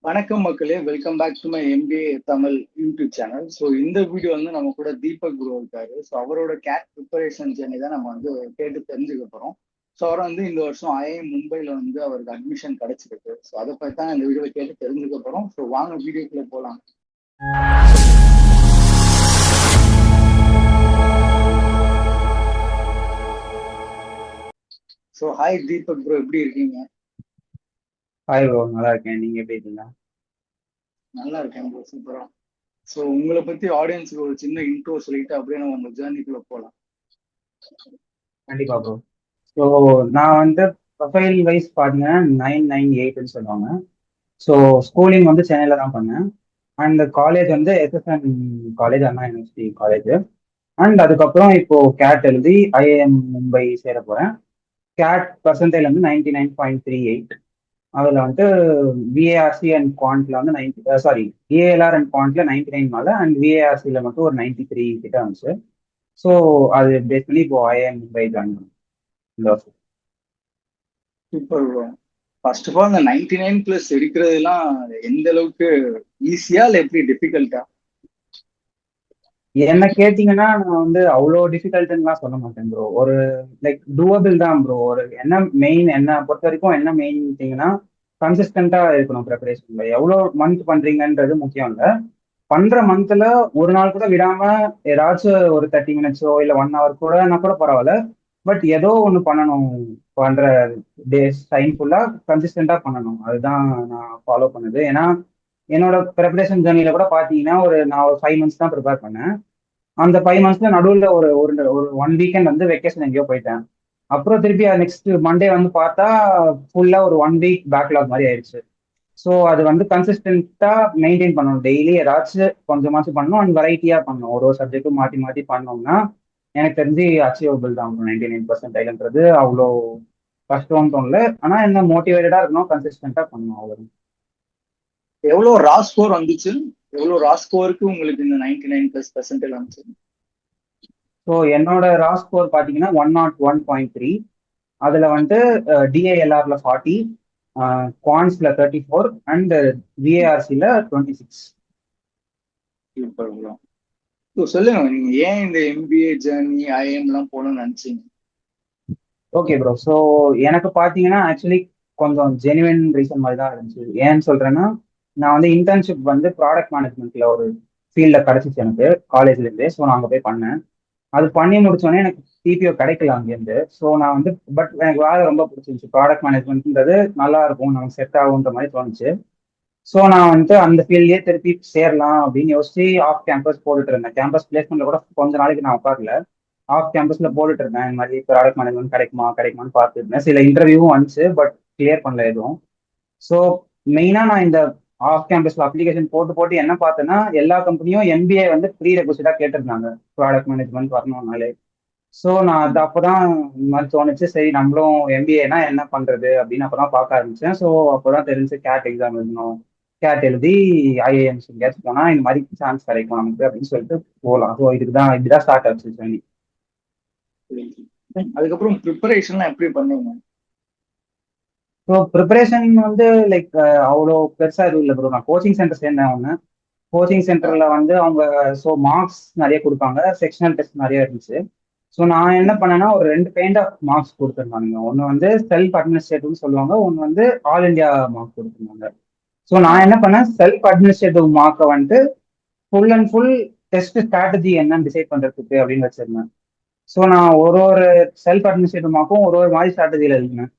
வணக்கம் மக்களே, welcome back to my MBA Tamil YouTube channel. So இந்த வீடியோ வந்து நம்ம கூட தீபக் குரு இருக்காரு. ஸோ அவரோட கேட் ப்ரிப்பரேஷன் ஜேர்னி தான் நம்ம வந்து கேட்டு தெரிஞ்சுக்க போறோம். ஸோ அவர் வந்து இந்த வருஷம் ஐஐஎம் மும்பைல வந்து அவருக்கு அட்மிஷன் கிடைச்சிருக்கு. ஸோ அதை பற்றி தான் இந்த வீடியோவை கேட்டு தெரிஞ்சுக்க போறோம். ஸோ வாங்க வீடியோக்குள்ள போகலாம். ஸோ ஹாய் தீபக் ப்ரோ, எப்படி இருக்கீங்க? ஹாய் ப்ரோ, நல்லா இருக்கேன். நீங்க எப்படி இருக்கீங்க? நல்லா இருக்கேன் ப்ரோ, சூப்பரா. ஸோ உங்களை பத்தி ஆடியன்ஸுக்கு ஒரு சின்ன இன்ட்ரோ சொல்லிட்டு அப்படியே நம்ம உங்க ஜேர்னிக்குள்ள போகலாம். கண்டிப்பா ப்ரோ. ஸோ நான் வந்து ப்ரொஃபைல் வைஸ் பார்த்தீங்கன்னா 998ன்னு சொல்லுவாங்க. ஸோ ஸ்கூலிங் வந்து சென்னையில் தான் பண்ணேன். அண்ட் காலேஜ் வந்து SSN college, Anna university college. And அதுக்கப்புறம் இப்போ கேட் எழுதி ஐஏஎம் மும்பை சேர போகிறேன். கேட் பர்சன்டேஜ் வந்து 99.38. அதில் வந்து விஏஆர்சி அண்ட் குவான்ட்ல வந்து 90, சாரி, விஏஎல்ஆர் அண்ட் குவான்ட்ல 99 மேலே, அண்ட் விஏஆர்சியில் மட்டும் ஒரு 93 கிட்ட வந்துச்சு. ஸோ அது பேசிக்கலி இப்போ ஐஏஎம் மும்பை ஜாயின் பண்ணேன் இந்த வருஷம். Super bro. First of all இந்த 99+ எடுக்கிறதுலாம் எந்த அளவுக்கு ஈஸியா இல்லை எப்படி டிஃபிகல்ட்டா? என்ன கேட்டிங்கன்னா நான் வந்து அவ்வளோ டிஃபிகல்ட்டுலாம் சொல்ல மாட்டேன் ப்ரோ. ஒரு லைக் டூவபிள் தான் ப்ரோ. ஒரு என்ன மெயின், என்ன பொறுத்த வரைக்கும் என்ன மெயின் பார்த்தீங்கன்னா கன்சிஸ்டண்டா இருக்கணும் ப்ரிப்பரேஷன்ல. எவ்வளோ மந்த் பண்றீங்கன்றது முக்கியம் இல்லை. பண்ற மந்த்ல ஒரு நாள் கூட விடாம ஏதாச்சும் ஒரு 30 மினிட்ஸோ இல்லை 1 ஹவர் கூடனா கூட பரவாயில்ல. பட் ஏதோ ஒன்று பண்ணணும். பண்ற டேஸ் டைம் ஃபுல்லா கன்சிஸ்டண்டா பண்ணணும். அதுதான் நான் ஃபாலோ பண்ணது. ஏன்னா என்னோட ப்ரிப்பரேஷன் ஜேர்னில கூட பாத்தீங்கன்னா நான் ஒரு 5 மந்த்ஸ் தான் ப்ரிப்பேர் பண்ணேன். அந்த 5 மந்த்ஸ்ல நடுவில் ஒரு ஒரு ஒரு 1 வீக்கெண்ட் வந்து வெக்கேஷன் எங்கேயோ போயிட்டேன். அப்புறம் திருப்பி நெக்ஸ்ட் மண்டே வந்து பார்த்தா ஃபுல்லா ஒரு 1 வீக் பேக்லாக் மாதிரி ஆயிடுச்சு. ஸோ அது வந்து கன்சிஸ்டன்ட்டா மெயின்டைன் பண்ணணும். டெய்லி ஏதாச்சும் கொஞ்சமாச்சும் பண்ணணும். அண்ட் வெரைட்டியா பண்ணணும். ஒரு ஒரு சப்ஜெக்ட்டும் மாற்றி மாற்றி பண்ணோம்னா எனக்கு தெரிஞ்சு அச்சீவபிள் தான். 99% அவ்வளோ கஷ்டம்னு தோணல. ஆனா என்ன மோட்டிவேட்டடா இருக்கணும், கன்சிஸ்டன்டா பண்ணணும், அவ்வளோ. எவ்வளோ ரா ஸ்கோர் வந்துச்சு? எவ்வளோ ரா ஸ்கோருக்கு உங்களுக்கு இந்த 99+% வந்துச்சு? ஸோ என்னோட ரா ஸ்கோர் பார்த்தீங்கன்னா 101.3. அதில் வந்து டிஏஎல்ஆர்ல 40, குவான்ஸ்ல 34, அண்ட் விஏஆர்சியில் 26. Super bro. ஸோ சொல்லுங்க, நீங்க ஏன் இந்த எம்பிஏ ஜேர்னி ஐஎம்லாம் போகணும்னு நினைச்சீங்க? Okay bro. ஸோ எனக்கு பார்த்தீங்கன்னா ஆக்சுவலி கொஞ்சம் ஜெனுவின் ரீசன் மாதிரி தான் இருந்துச்சு. ஏன்னு சொல்றேன்னா, நான் வந்து இன்டர்ன்ஷிப் வந்து ப்ராடக்ட் மேனேஜ்மெண்ட்ல ஒரு ஃபீல்டில் கிடைச்சிச்சு எனக்கு காலேஜ்லேருந்தே. ஸோ நான் அங்கே போய் பண்ணேன். அது பண்ணி முடிச்சோடனே எனக்கு டிபிஓ கிடைக்கல அங்கேருந்து. ஸோ நான் வந்து பட் எனக்கு வேலை ரொம்ப பிடிச்சிருந்துச்சு. ப்ராடக்ட் மேனேஜ்மெண்ட்ன்றது நல்லா இருக்கும், நமக்கு செட் ஆகுன்ற மாதிரி தோணுச்சு. ஸோ நான் வந்து அந்த ஃபீல்ட்லேயே திருப்பி சேரலாம் அப்படின்னு யோசிச்சு ஆஃப் கேம்பஸ் போட்டுட்டு இருந்தேன். கேம்பஸ் பிளேஸ்மெண்ட்ல கூட கொஞ்ச நாளைக்கு நான் உட்காரல. ஆஃப் கேம்பஸ்ல போட்டுட்டு இருந்தேன். இந்த மாதிரி ப்ராடக்ட் மேனேஜ்மெண்ட் கிடைக்குமா கிடைக்குமான்னு பார்த்துருந்தேன். சில இன்டர்வியூவும் வந்துச்சு, பட் கிளியர் பண்ணல எதுவும். ஸோ மெயினா நான் இந்த ஆஃப் கேம்பஸ்ல அப்ளிகேஷன் போட்டு போட்டு என்ன பார்த்தேன்னா, எல்லா கம்பெனியும் எம்பிஏ வந்து ப்ரீ ரெக்வஸ்டா கேட்டிருந்தாங்க ப்ராடக்ட் மேனேஜ்மெண்ட் வரணும்னாலே. ஸோ நான் அது அப்போதான் இந்த மாதிரி தோணுச்சு, சரி நம்மளும் எம்பிஏனா என்ன பண்றது அப்படின்னு அப்பதான் பார்க்க ஆரம்பிச்சேன். ஸோ அப்போதான் தெரிஞ்சு கேட் எக்ஸாம் எழுதணும். கேட் எழுதி ஐஏஎம்ஸ் எங்கேயாச்சும் போனா இந்த மாதிரி சான்ஸ் கிடைக்கும் நமக்கு அப்படின்னு சொல்லிட்டு போகலாம். ஸோ இப்படிதான் ஸ்டார்ட் ஆச்சு சொல்லி. அதுக்கப்புறம் ப்ரிப்பரேஷன்லாம் எப்படி பண்ணீங்க? ஸோ ப்ரிப்பரேஷன் வந்து லைக் அவ்வளோ பெருசா எதுவும் இல்லை ப்ரோ. நான் கோச்சிங் சென்டர் சேர்ந்தேன் ஒன்று. கோச்சிங் சென்டர்ல வந்து அவங்க ஸோ மார்க்ஸ் நிறைய கொடுப்பாங்க, செக்ஷனல் டெஸ்ட் நிறைய இருந்துச்சு. ஸோ நான் என்ன பண்ணேன்னா ஒரு ரெண்டு கைண்ட் ஆஃப் மார்க்ஸ் கொடுத்துருந்தாங்க. ஒன்று வந்து செல்ஃப் அட்மினிஸ்ட்ரேட்டிவ்னு சொல்லுவாங்க, ஒன்று வந்து ஆல் இந்தியா மார்க் கொடுத்துருந்தாங்க. ஸோ நான் என்ன பண்ணேன், செல்ஃப் அட்மினிஸ்ட்ரேட்டிவ் மார்க்கை வந்துட்டு full and full test strategy என்னன்னு டிசைட் பண்றதுக்கு அப்படின்னு வச்சிருந்தேன். ஸோ நான் ஒரு ஒரு செல்ஃப் அட்மினிஸ்ட்ரேட்டிவ் மார்க்கும் ஒரு ஒரு மாதிரி ஸ்ட்ராட்டஜியில் எழுதினேன்.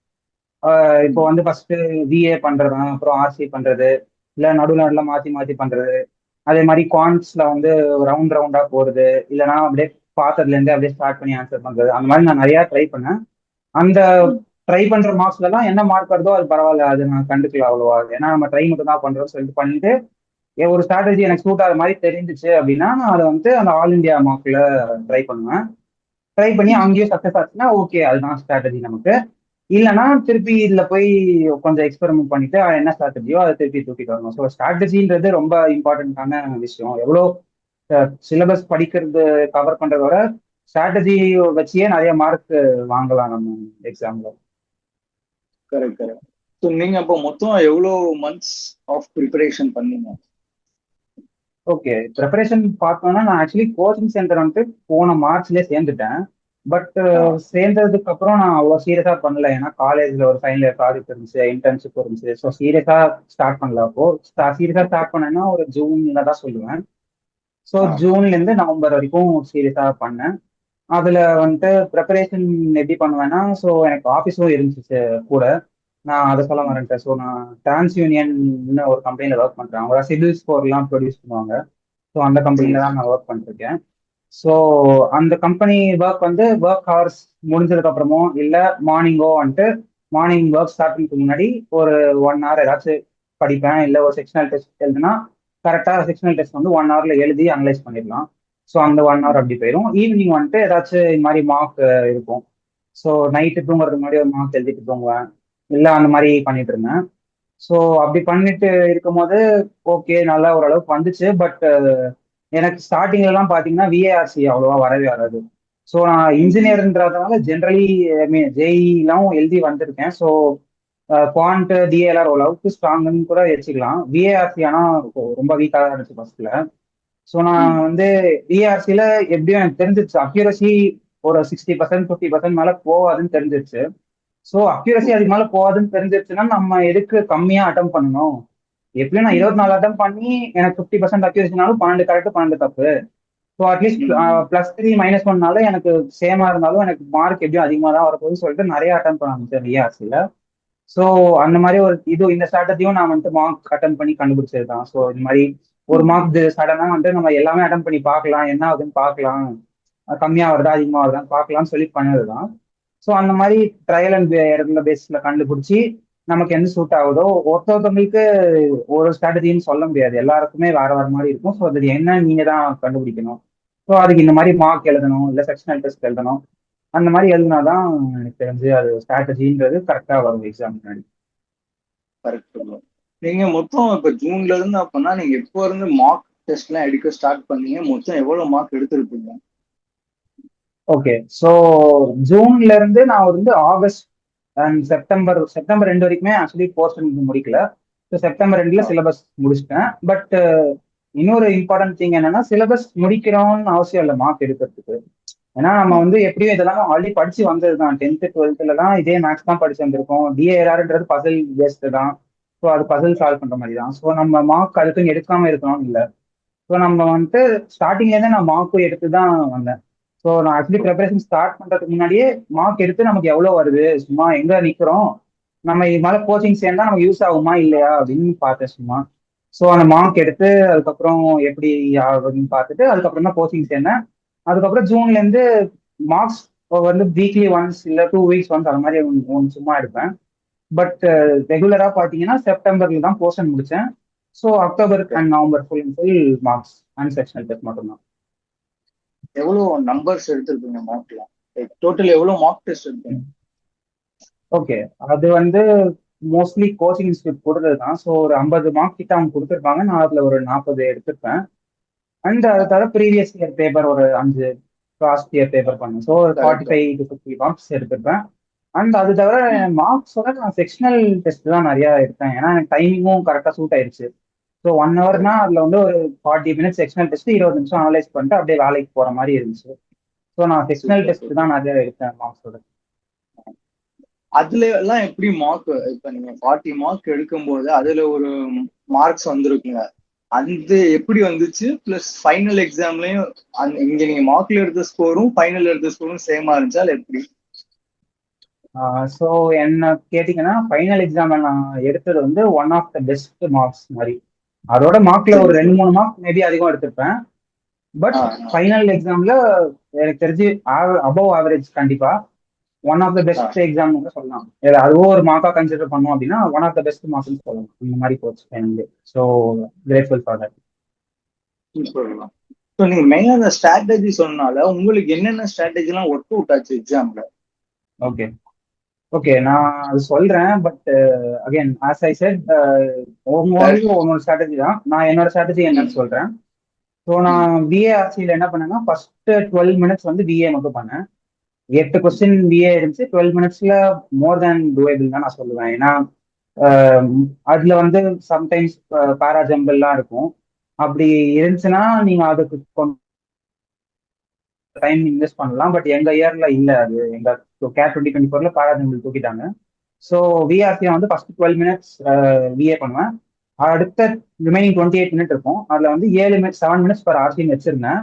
இப்போ வந்து ஃபர்ஸ்ட் விஏ பண்றது, அப்புறம் ஆர்சி பண்றது, இல்ல நடுவு நடுல மாத்தி மாத்தி பண்றது. அதே மாதிரி குவான்ஸ்ல வந்து ரவுண்ட் ரவுண்டா போறது, இல்லைனா அப்படியே பார்த்ததுல இருந்தே அப்படியே ஸ்டார்ட் பண்ணி ஆன்சர் பண்றது. அந்த மாதிரி நான் நிறைய ட்ரை பண்ணேன். அந்த ட்ரை பண்ற மார்க்ஸ்ல எல்லாம் என்ன மார்க் வருதோ அது பரவாயில்ல, அது நான் கண்டுக்கல அவ்வளோவா. ஏன்னா நம்ம ட்ரை மட்டும் தான் பண்றோம் சொல்லிட்டு பண்ணிட்டு ஒரு ஸ்ட்ராட்டஜி எனக்கு சூட் ஆகிற மாதிரி தெரிஞ்சிச்சு அப்படின்னா நான் அதை வந்து அந்த ஆல் இந்தியா மார்க்ல ட்ரை பண்ணுவேன். ட்ரை பண்ணி அங்கேயும் சக்ஸஸ் ஆச்சுன்னா ஓகே, அதுதான் ஸ்ட்ராட்டஜி நமக்கு. இல்லைன்னா திருப்பி இதுல போய் கொஞ்சம் எக்ஸ்பெரிமெண்ட் பண்ணிட்டு என்ன ஸ்ட்ராட்டஜியோ அதை திருப்பி தூக்கிட்டு வரணும். ஸோ ஸ்ட்ராட்டஜின்றது ரொம்ப இம்பார்ட்டன்டான விஷயம். எவ்வளோ சிலபஸ் படிக்கிறது கவர் பண்றத விட ஸ்ட்ராட்டஜி வச்சே நிறைய மார்க் வாங்கலாம் நம்ம எக்ஸாம்ல. Correct correct. ஸோ நீங்க அப்போ மொத்தம் எவ்வளோ மந்த்ஸ் ஆஃப் ப்ரிப்பரேஷன் பண்ணீங்க? ஓகே, ப்ரிப்பரேஷன் பார்த்தோம்னா நான் ஆக்சுவலி கோச்சிங் சென்டர் வந்துட்டு போன மார்ச்லேயே சேர்ந்துட்டேன். பட் ஆ, சேர்ந்ததுக்கு அப்புறம் நான் அவ்வளோ சீரியஸா பண்ணல. ஏன்னா காலேஜ்ல ஒரு ஃபைனல் இயர் ப்ராஜெக்ட் இருந்துச்சு, இன்டர்ன்ஷிப் இருந்துச்சு. ஸோ சீரியஸா ஸ்டார்ட் பண்ணல. அப்போ சீரியஸா ஸ்டார்ட் பண்ணேன்னா ஒரு ஜூன்ல தான் சொல்லுவேன். ஸோ ஆ, ஜூன்ல இருந்து நவம்பர் வரைக்கும் சீரியஸா பண்ணேன். அதுல வந்துட்டு ப்ரிப்பரேஷன் எப்படி பண்ணுவேன்னா, ஸோ எனக்கு ஆஃபீஸும் இருந்துச்சு கூட. நான் அதை சொல்ல ம், வரேன். ஸோ நான் டிரான்ஸ் யூனியன் ஒரு கம்பெனில ஒர்க் பண்றேன். அவங்க சிவில் ஸ்கோர்லாம் ப்ரொடியூஸ் பண்ணுவாங்க. ஸோ அந்த சரி கம்பெனில தான் சரி. நான் ஒர்க் பண்ணிருக்கேன். ஸோ அந்த கம்பெனி ஒர்க் வந்து ஒர்க் ஹவர்ஸ் முடிஞ்சதுக்கு அப்புறமோ இல்லை மார்னிங்கோ வந்துட்டு மார்னிங் ஒர்க் ஸ்டார்டிங்க்கு முன்னாடி ஒரு 1 ஹவர் ஏதாச்சும் படிப்பேன். இல்லை ஒரு செக்ஷனல் டெஸ்ட் எழுதுனா கரெக்டாக செக்ஷனல் டெஸ்ட் வந்து 1 ஹவர்ல எழுதி அனலைஸ் பண்ணிடலாம். ஸோ அந்த 1 ஹவர் ம், அப்படி போயிடும். ஈவினிங் வந்துட்டு ஏதாச்சும் இந்த மாதிரி மார்க் இருக்கும். ஸோ நைட்டு தூங்குறதுக்கு முன்னாடி ஒரு மார்க் எழுதிட்டு தூங்குவேன். இல்லை அந்த மாதிரி பண்ணிட்டு இருந்தேன். ஸோ அப்படி பண்ணிட்டு இருக்கும்போது ஓகே நல்லா ஓரளவுக்கு வந்துச்சு. பட் எனக்கு ஸ்டார்டிங்ல எல்லாம் பாத்தீங்கன்னா விஏஆர்சி அவ்வளோவா வரவே வராது. ஸோ நான் ம், ம், இன்ஜினியர்ன்றதுனால ஜென்ரலி ஜேஇலாம் எழுதி வந்திருக்கேன். ஸோ குவான்ட் டிஏஎல்ஆர் ஓரளவுக்கு ஸ்ட்ராங்குன்னு கூட வச்சுக்கலாம். விஏஆர்சி ஆனால் ரொம்ப வீக்காக தான் இருந்துச்சு ஃபர்ஸ்ட்ல. ஸோ நான் ம், வந்து விஏஆர்சியில எப்படியும் எனக்கு தெரிஞ்சிருச்சு அக்யூரசி ஒரு 60% 50% மேல போகாதுன்னு தெரிஞ்சிருச்சு. So accuracy okay. அதுக்கு மேல போகாதுன்னு தெரிஞ்சிருச்சுன்னா நம்ம எதுக்கு கம்மியா அட்டம் பண்ணணும். எப்படியும் நான் ம், 24 அட்டம் பண்ணி எனக்கு 50% அக்யூரசினாலும் 12 கரெக்ட் 12 தப்பு. ஸோ அட்லீஸ்ட் ம், ம், +3 -1னால எனக்கு சேமா இருந்தாலும் எனக்கு மார்க் எப்படியும் அதிகமாக தான் வரப்போகுதுன்னு சொல்லிட்டு நிறைய அட்டம் பண்ண ஆரம்பிச்சேன் விஆர்சியில். ஸோ அந்த மாதிரி ஒரு இந்த ஸ்ட்ராட்டஜியும் நான் வந்துட்டு மார்க் அட்டன் பண்ணி கண்டுபிடிச்சது தான். ஸோ இந்த மாதிரி ஒரு ம், மார்க் சடனாக வந்துட்டு நம்ம எல்லாமே அட்டன் பண்ணி பார்க்கலாம், என்ன ஆகுதுன்னு பார்க்கலாம், கம்மியாக வருதா அதிகமாக வருதான்னு பார்க்கலாம்னு சொல்லி பண்ணது தான். ஸோ அந்த மாதிரி ட்ரையல் அண்ட் எரர்ல பேஸ்ல கண்டுபிடிச்சி நமக்கு எந்த சூட் ஆகுதோ ஒருத்தவங்களுக்கு ஒரு ஸ்ட்ராட்டஜின்னு சொல்ல முடியாது. எல்லாருக்குமே வேற வேற மாதிரி இருக்கும். ஸோ அது என்ன நீங்க தான் கண்டுபிடிக்கணும். ஸோ அதுக்கு இந்த மாதிரி மார்க் எழுதணும், இல்லை செக்ஷனல் டெஸ்ட் எழுதணும். அந்த மாதிரி எழுதினாதான் எனக்கு தெரிஞ்சு அது ஸ்ட்ராட்டஜின்றது கரெக்டா வரும் எக்ஸாம் முன்னாடி. Correct bro. நீங்க மொத்தம் இப்ப ஜூன்ல இருந்து அப்படின்னா நீங்க எப்போ இருந்து மார்க் டெஸ்ட் எல்லாம் எடுக்க ஸ்டார்ட் பண்ணீங்க? மொத்தம் எவ்வளவு மார்க் எடுத்திருப்பீங்க? ஓகே, ஸோ ஜூன்ல இருந்து நான் வந்து ஆகஸ்ட் அண்ட் செப்டம்பர் 2 வரைக்குமே ஆக்சுவலி போர்ஷன் முடிக்கல. ஸோ செப்டம்பர் 2ல ஆ, சிலபஸ் முடிச்சிட்டேன். பட் இன்னொரு இம்பார்ட்டன்ட் திங் என்னன்னா சிலபஸ் முடிக்கிறோம்னு அவசியம் இல்லை மார்க் எடுக்கிறதுக்கு. ஏன்னா நம்ம ம், வந்து எப்படியும் இதெல்லாம் ஆல்ரெடி படிச்சு வந்தது தான். 10th 12th தான் இதே மேக்ஸ் தான் படிச்சு வந்திருக்கோம். டிஏஆர்ன்றது பசில் பேஸ்டு தான். ஸோ அது பசில் சால்வ் பண்ற மாதிரி தான். ஸோ நம்ம மார்க் அதுக்குன்னு எடுக்காம இருக்கணும் இல்லை. ஸோ நம்ம வந்துட்டு ஸ்டார்டிங்லேருந்தே நான் மார்க்கும் எடுத்து தான் வந்தேன். ஸோ நான் ஆக்சுவலி ப்ரிப்பரேஷன் ஸ்டார்ட் பண்றதுக்கு முன்னாடியே மார்க் எடுத்து நமக்கு எவ்வளோ வருது, சும்மா எங்க நிற்கிறோம், நம்ம இது மேலே கோச்சிங் சேர்ந்தா நமக்கு யூஸ் ஆகுமா இல்லையா அப்படின்னு பார்த்தேன் சும்மா. ஸோ அந்த மார்க் எடுத்து அதுக்கப்புறம் எப்படி ஆகுதுன்னு பார்த்துட்டு அதுக்கப்புறம் தான் கோச்சிங் சேர்ந்தேன். அதுக்கப்புறம் ஜூன்ல இருந்து மார்க்ஸ் வந்து வீக்லி ஒன்ஸ் இல்லை 2 வீக்ஸ் ஒன்ஸ் அந்த மாதிரி ஒன்று சும்மா எடுப்பேன். பட் ரெகுலரா பாத்தீங்கன்னா செப்டம்பர்ல தான் போர்ஷன் முடிச்சேன். So October okay. And November full and full marks and sectional test மட்டும்தான். எவ்வளவு நம்பர்ஸ் எடுத்திருப்பீங்க மார்க்ல? டோட்டல் எவ்வளவு மார்க் டெஸ்ட் எடுத்தீங்க? ஓகே, அது வந்து மோஸ்ட்லி கோச்சிங் இன்ஸ்டியூட் கொடுத்தது தான். ஸோ ஒரு 50 மார்க் கிட்ட அவங்க கொடுத்துருப்பாங்க. நான் அதுல ஒரு 40 எடுத்திருப்பேன். அண்ட் ஆ, அது தவிர ப்ரீவியஸ் இயர் பேப்பர் ஒரு 5 லாஸ்ட் இயர் பேப்பர் பண்ணேன். ஸோ ஒரு கரெக்ட். 45 to 50 மார்க்ஸ் எடுத்திருப்பேன். அண்ட் அது தவிர ம், மார்க்ஸோட நான் செக்ஷனல் டெஸ்ட் தான் நிறைய எடுத்தேன். ஏன்னா எனக்கு டைமிங்கும் கரெக்டாக சூட் ஆயிடுச்சு. ஸோ 1 ஹவர்னா கரெக்ட். அதுல வந்து ஒரு 40 மினிட்ஸ் செக்ஷனல் டெஸ்ட் 20 நிமிஷம் அனலைஸ் பண்ணிட்டு அப்படியே வேலைக்கு போற மாதிரி இருந்துச்சு. ஸோ நான் செக்ஷனல் சூப்பர் டெஸ்ட் சூப்பர். தான் நிறைய எடுத்தேன் மார்க்ஸோட. அதுல எல்லாம் எப்படி மார்க்? இப்ப நீங்க 40 மார்க் எடுக்கும்போது அதுல ஒரு மார்க்ஸ் வந்திருக்குங்க. அந்த எப்படி வந்துச்சு? பிளஸ் ஃபைனல் எக்ஸாம்லயும் இங்க நீங்க மார்க்ல எடுத்த ஸ்கோரும் ஃபைனல் எடுத்த ஸ்கோரும் சேமா இருந்துச்சா இல்ல எப்படி? ஸோ என்ன கேட்டிங்கன்னா ஃபைனல் எக்ஸாம்ல நான் எடுத்தது வந்து one of the best marks மாதிரி. அதோட மார்க்ல சரி ஒரு ரெண்டு சரி. மூணு மார்க் மேபி அதிகம் எடுத்திருப்பேன். பட் ஆ, ஃபைனல் எக்ஸாம்ல எனக்கு தெரிஞ்சு அபவ் ஆவரேஜ் கண்டிப்பா. One of the ah, best exam கூட சொல்லலாம். இல்ல அதுவும் ஒரு மார்க்கா கன்சிடர் பண்ணோம் அப்படின்னா ஒன் ஆஃப் த பெஸ்ட் மார்க்னு சொல்லலாம். இந்த மாதிரி போச்சு எனக்கு. So grateful for that. சொல்லலாம். ஸோ நீங்க மெயினா அந்த ஸ்ட்ராட்டஜி சொன்னால உங்களுக்கு என்னென்ன ஸ்ட்ராட்டஜி எல்லாம் ஒர்க் அவுட் ஆச்சு எக்ஸாம்ல? ஓகே, ஓகே, நான் அது சொல்றேன். But again as I set ஒவ்வொன்றுக்கும் ஒவ்வொரு ஸ்ட்ராட்டஜி தான். நான் என்னோட ஸ்ட்ராட்டஜி ம், என்னன்னு சொல்றேன். ஸோ ம், நான் விஏஆர்சியில் என்ன பண்ணேன்னா ஃபர்ஸ்ட் 12 மினிட்ஸ் வந்து விஏ மட்டும் பண்ணேன். 8 கொஸ்டின் விஏ இருந்துச்சு. 12 மினிட்ஸ்ல மோர் தேன் டூயபிள் தான் நான் சொல்லுவேன். ஏன்னா அதுல வந்து சம்டைம்ஸ் பேராஜம்பிள்லாம் இருக்கும். அப்படி இருந்துச்சுன்னா நீங்க அதுக்கு டைம் இன்வெஸ்ட் பண்ணலாம். பட் எங்க இயர்ல இல்ல அது. எங்க கேட் 2024 பேராஜம்பிள் தூக்கிட்டாங்க. ஸோ விஆர்சி வந்து ஃபர்ஸ்ட் 12 மினிட்ஸ் விஏ பண்ணுவேன். அடுத்த ரிமைனிங் 28 மினிட் இருக்கும். அதுல வந்து 7 மினிட்ஸ் 7 மினிட்ஸ் பர் ஆர்சின்னு வச்சிருந்தேன்.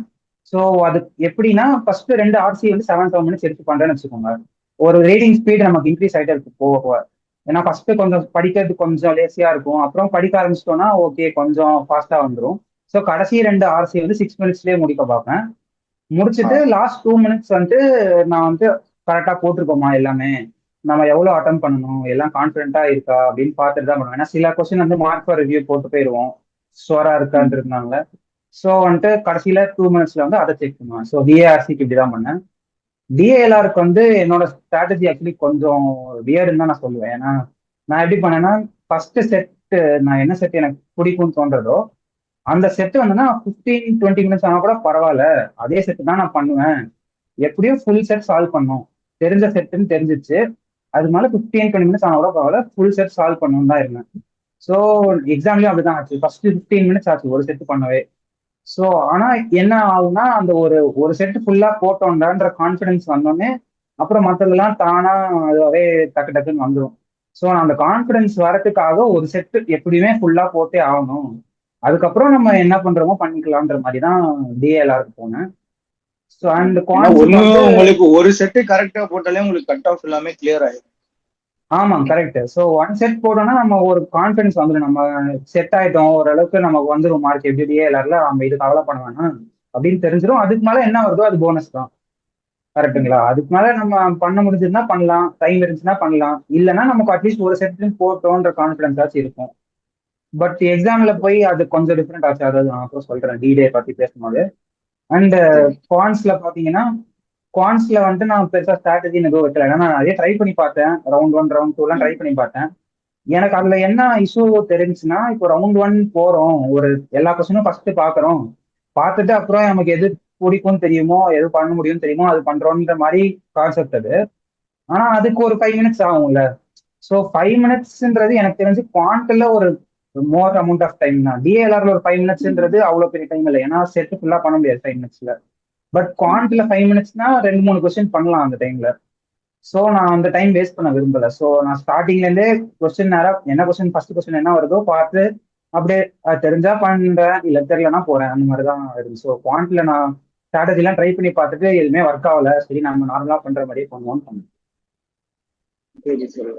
ஸோ அது எப்படின்னா ஃபர்ஸ்ட் 2 ஆர்சி வந்து 7 மினிட்ஸ் எடுத்து பண்றேன்னு வச்சுக்கோங்க. ஒரு ரீடிங் ஸ்பீட் நமக்கு இன்க்ரீஸ் ஆகிட்டே இருக்கு போக போக. ஏன்னா ஃபர்ஸ்ட் கொஞ்சம் படிக்கிறது கொஞ்சம் லேசியா இருக்கும். அப்புறம் படிக்க ஆரம்பிச்சிட்டோம்னா ஓகே கொஞ்சம் ஃபாஸ்டா வந்துடும். ஸோ கடைசி 2 ஆர்சி வந்து 6 மினிட்ஸ்லேயே முடிக்க பார்ப்பேன். முடிச்சுட்டு லாஸ்ட் 2 மினிட்ஸ் வந்து நான் வந்து கரெக்டா போட்டிருக்கோமா எல்லாமே, நம்ம எவ்வளவு அட்டன் பண்ணணும், எல்லாம் கான்ஃபிடென்ட்டா இருக்கா அப்படின்னு பார்த்துட்டு தான் பண்ணுவேன். ஏன்னா சில கொஸ்டின் வந்து மார்க் ஃபார் ரிவ்யூ போட்டு போயிடுவோம் ஸ்டோரா இருக்கான்றதுனால. ஸோ வந்துட்டு கடைசியில 2 மினிட்ஸ்ல வந்து அதை செக் பண்ணுவேன். ஸோ டிஏஆர்சிக்கு இப்படி தான் பண்ணேன். டிஏஎல்ஆருக்கு வந்து என்னோட ஸ்ட்ராட்டஜி ஆக்சுவலி கொஞ்சம் வியர்டுன்னு தான் நான் சொல்லுவேன். ஏன்னா நான் எப்படி பண்ணேன்னா ஃபர்ஸ்ட் செட், நான் என்ன செட் எனக்கு பிடிக்கும்னு தோன்றதோ அந்த செட் வந்துன்னா 15-20 மினிட்ஸ் ஆனா கூட பரவாயில்ல, அதே செட் தான் நான் பண்ணுவேன். எப்படியும் ஃபுல் செட் சால்வ் பண்ணும், தெரிஞ்ச செட்டுன்னு தெரிஞ்சிச்சு. அது மேல 15-20 மினிட்ஸ் ஆனா கூட பரவாயில்ல, ஃபுல் செட் சால்வ் பண்ணணும் தான் இருந்தேன். ஸோ எக்ஸாம்லயும் அப்படிதான் ஆச்சு. ஃபர்ஸ்ட் 15 மினிட்ஸ் ஆச்சு ஒரு செட் பண்ணவே. ஸோ ஆனா என்ன ஆகும்னா அந்த ஒரு ஒரு செட் ஃபுல்லா போட்டோம்டான்ற கான்ஃபிடன்ஸ் வந்தோடனே அப்புறம் மற்றதெல்லாம் தானா அதுவே டக்கு டக்குன்னு வந்துடும். ஸோ அந்த கான்ஃபிடன்ஸ் வரதுக்காக ஒரு செட் எப்படியுமே ஃபுல்லா போட்டே ஆகணும். அதுக்கப்புறம் நம்ம என்ன பண்றோமோ பண்ணிக்கலான்ற மாதிரி தான் டிஎல்ஆருக்கு போனேன். ஸோ அண்ட் ஏன்னா குவான்ஸுக்கு ஒண்ணு வந்து உங்களுக்கு ஒரு செட்டு கரெக்டா போட்டாலே உங்களுக்கு கட் ஆஃப் எல்லாமே கிளியர் ஆயிடும். ஆமாம் கரெக்ட். ஸோ ஒன் செட் போட்டோம்னா நம்ம ஒரு கான்ஃபிடன்ஸ் வந்துடும், நம்ம செட் ஆயிட்டோம் ஓரளவுக்கு, நமக்கு வந்துடும் மார்க் எப்படி டிஎல்ஆர்ல, நம்ம இது கவலை பண்ண வேணாம் அப்படின்னு தெரிஞ்சிடும். அதுக்கு மேல என்ன வருதோ அது போனஸ் தான். கரெக்ட்டுங்களா? அதுக்கு மேல நம்ம பண்ண முடிஞ்சதுன்னா பண்ணலாம், டைம் இருந்துச்சுன்னா பண்ணலாம், இல்லைன்னா நமக்கு அட்லீஸ்ட் ஒரு செட் போட்டோன்ற கான்ஃபிடன்ஸ் ஆச்சு இருக்கும். பட் எக்ஸாம்ல போய் அது கொஞ்சம் டிஃப்ரெண்ட் ஆச்சு. அதாவது நான் அப்புறம் சொல்றேன் டிடே பத்தி பேசும்போது. அண்ட் சரி. குவான்ஸ்ல பாத்தீங்கன்னா, குவான்ஸ்ல வந்துட்டு நான் பெருசா ஸ்ட்ராட்டஜி எதுவும் வைக்கல. ஏன்னா நான் நிறைய ட்ரை பண்ணி பார்த்தேன். ரவுண்ட் 1 ரவுண்ட் 2 எல்லாம் ட்ரை பண்ணி பார்த்தேன். எனக்கு அதுல என்ன இஷ்யூ தெரிஞ்சுச்சுன்னா, இப்போ ரவுண்ட் 1 போறோம், ஒரு எல்லா கொஸ்டினும் ஃபர்ஸ்ட் பாக்குறோம், பார்த்துட்டு அப்புறம் நமக்கு எது பிடிக்கும்னு தெரியுமோ, எது பண்ண முடியும்னு தெரியுமோ அது பண்றோம்ன்ற மாதிரி கான்செப்ட் அது. ஆனா அதுக்கு ஒரு 5 மினிட்ஸ் ஆகும்ல. ஸோ 5 மினிட்ஸ்ன்றது எனக்கு தெரிஞ்சு குவான்ட்ல ஒரு மோர் அமௌண்ட் ஆஃப் டைம் தான். டிஏஎல்ஆர்ல ஒரு 5 மினிட்ஸ்ன்றது அவ்வளவு பெரிய டைம் இல்லை, ஏன்னா செட் ஃபுல்லா பண்ண முடியாது 5 மினிட்ஸ்ல. பட் குவான்ட்ல 5 மினிட்ஸ்னா 2-3 கொஸ்டின் பண்ணலாம் அந்த டைம்ல. ஸோ நான் அந்த டைம் வேஸ்ட் பண்ண விரும்பல. ஸோ நான் ஸ்டார்டிங்ல இருந்தே கொஸ்டின் நேரம் என்ன கொஸ்டின் ஃபர்ஸ்ட் கொஸ்டின் என்ன வருதோ பார்த்து அப்படியே அது தெரிஞ்சா பண்றேன், இல்ல தெரியலன்னா போறேன், அந்த மாதிரி தான் இருக்கு. ஸோ குவான்ட்ல நான் ஸ்ட்ராட்டஜி எல்லாம் ட்ரை பண்ணி பார்த்துட்டு எதுவுமே ஒர்க் ஆகல, சரி நம்ம நார்மலா பண்ற மாதிரியே பண்ணுவோம்னு பண்ணேன். சரி சரி.